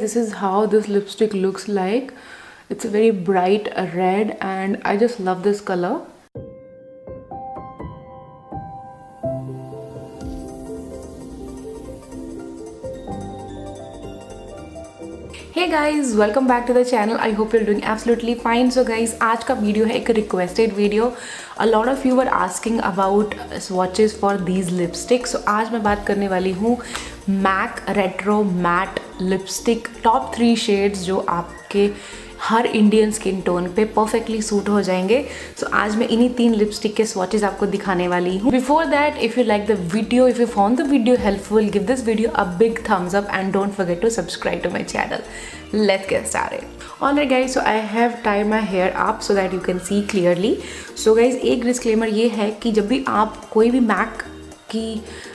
this is how this lipstick looks like. It's a very bright red and I just love this color. Hey guys, welcome back to the channel. I hope you're doing absolutely fine. So guys, आज का video है एक requested video. A lot of you were asking about swatches for these lipsticks. So आज मैं बात करने वाली हूँ MAC Retro Matte Lipstick Top 3 shades जो आपके हर इंडियन स्किन टोन पे परफेक्टली सूट हो जाएंगे. सो आज मैं इन्हीं 3 लिपस्टिक के स्वॉचेस आपको दिखाने वाली हूँ. Before that, if you like the video, if you found the video helpful, give this video a big thumbs up and don't forget to subscribe to my channel. Let's get started. Alright guys, so I have tied my hair up so that you can see clearly. So guys, एक disclaimer ये है कि जब भी आप कोई भी MAC की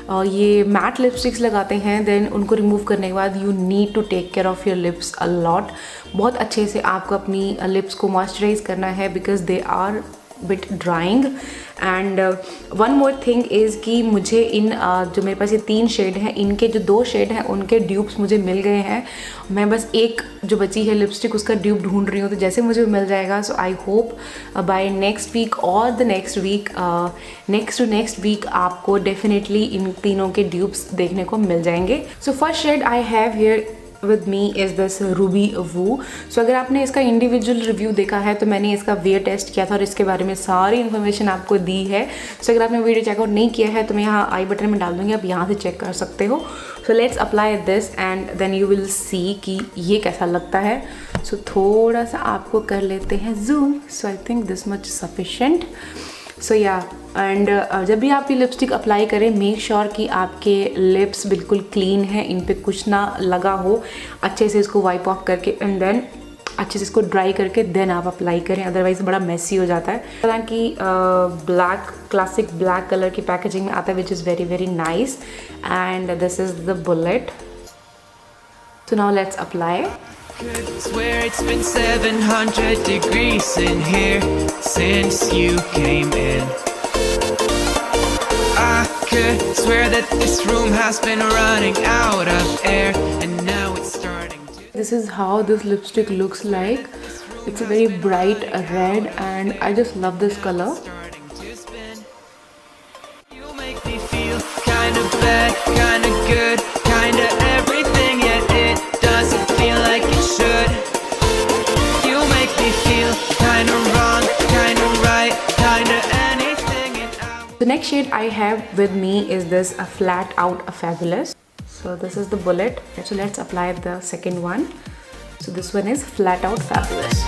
ये मैट लिपस्टिक्स लगाते हैं, देन उनको रिमूव करने के बाद you need to take care of your lips a lot. बहुत अच्छे से आपको अपनी लिप्स को मॉइस्चराइज करना है because they are bit drying. And one more thing is कि मुझे इन जो मेरे पास ये 3 शेड हैं, इनके जो 2 शेड हैं उनके ड्यूप्स मुझे मिल गए हैं. मैं बस एक जो बची है लिपस्टिक उसका ड्यूप ढूंढ रही हूँ, तो जैसे मुझे मिल जाएगा so I hope by next week और the next week next week आपको डेफिनेटली इन तीनों के ड्यूप्स देखने को मिल जाएंगे. So first shade I have here with me is this Ruby Woo. So अगर आपने इसका इंडिविजुअल रिव्यू देखा है तो मैंने इसका वेयर टेस्ट किया था और इसके बारे में सारी इन्फॉर्मेशन आपको दी है. सो अगर आपने वीडियो चेकआउट नहीं किया है तो मैं यहाँ आई बटन में डाल दूँगी, आप यहाँ से चेक कर सकते हो. So let's apply this and then you will see कि ये कैसा लगता है. सो थोड़ा सा आपको कर लेते हैं zoom. So I think this much sufficient. So yeah and जब भी आप ये लिपस्टिक अप्लाई करें, मेक श्योर कि आपके लिप्स बिल्कुल क्लीन है, इन पे कुछ ना लगा हो. अच्छे से इसको वाइप ऑफ करके एंड देन अच्छे से इसको ड्राई करके देन आप अप्लाई करें, अदरवाइज बड़ा मेसी हो जाता है. हालांकि ब्लैक क्लासिक ब्लैक कलर की पैकेजिंग में आता है which is very very nice. And this is the bullet. So now let's apply. Swear it's been 700 degrees in here since you came in. I could swear that this room has been running out of air and now it's starting to. This is how this lipstick looks like. It's a very bright red and I just love this color. You make me feel kind of bad, kind of good, kind of everything, yet it doesn't feel like it should. You make me feel kind of wrong, kind of right, kind of anything, and I will. The next shade I have with me is this Flat Out Fabulous. So this is the bullet. So let's apply the second one. So this one is Flat Out Fabulous.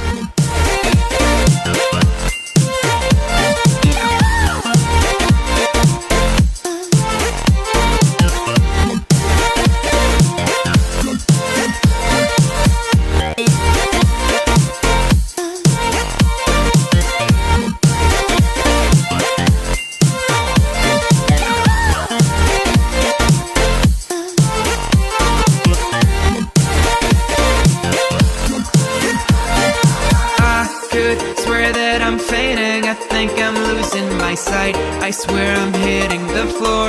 I think I'm losing my sight. I swear I'm hitting the floor.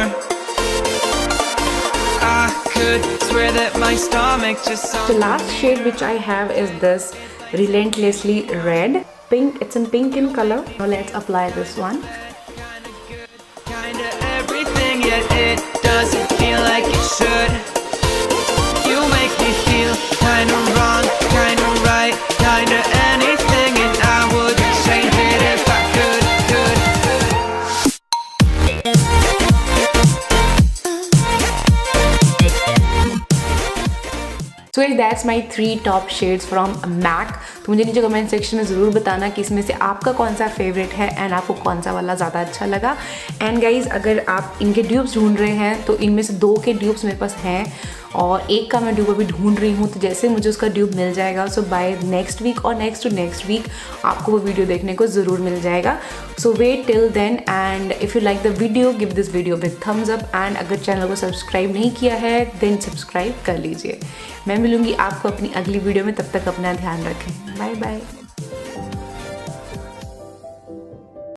I could swear that my stomach just. The last shade which I have is this Relentlessly Red. Pink. It's in pink in color. Now let's apply this one. Kinda everything, yet it doesn't feel like it should. You make me feel kinda wrong, kinda right, kinda anything, and I would change it if I could. So that's my 3 top shades from MAC. तो मुझे नीचे comment section में ज़रूर बताना कि इसमें से आपका कौन सा फेवरेट है एंड आपको कौन सा वाला ज़्यादा अच्छा लगा. एंड गाइज, अगर आप इनके ड्यूप्स ढूंढ रहे हैं तो इनमें से 2 के ड्यूप्स मेरे पास हैं और एक का मैं ड्यूप अभी ढूंढ रही हूँ. तो जैसे मुझे उसका ड्यूप मिल जाएगा सो बाय नेक्स्ट वीक और नेक्स्ट टू नेक्स्ट वीक आपको वो वीडियो देखने को ज़रूर मिल जाएगा. So wait till then and if you like the video give this video big thumbs up. And अगर चैनल को सब्सक्राइब नहीं किया है देन सब्सक्राइब कर लीजिए. मैं मिलूँगी आपको अपनी अगली वीडियो में, तब तक अपना ध्यान रखें. Bye bye.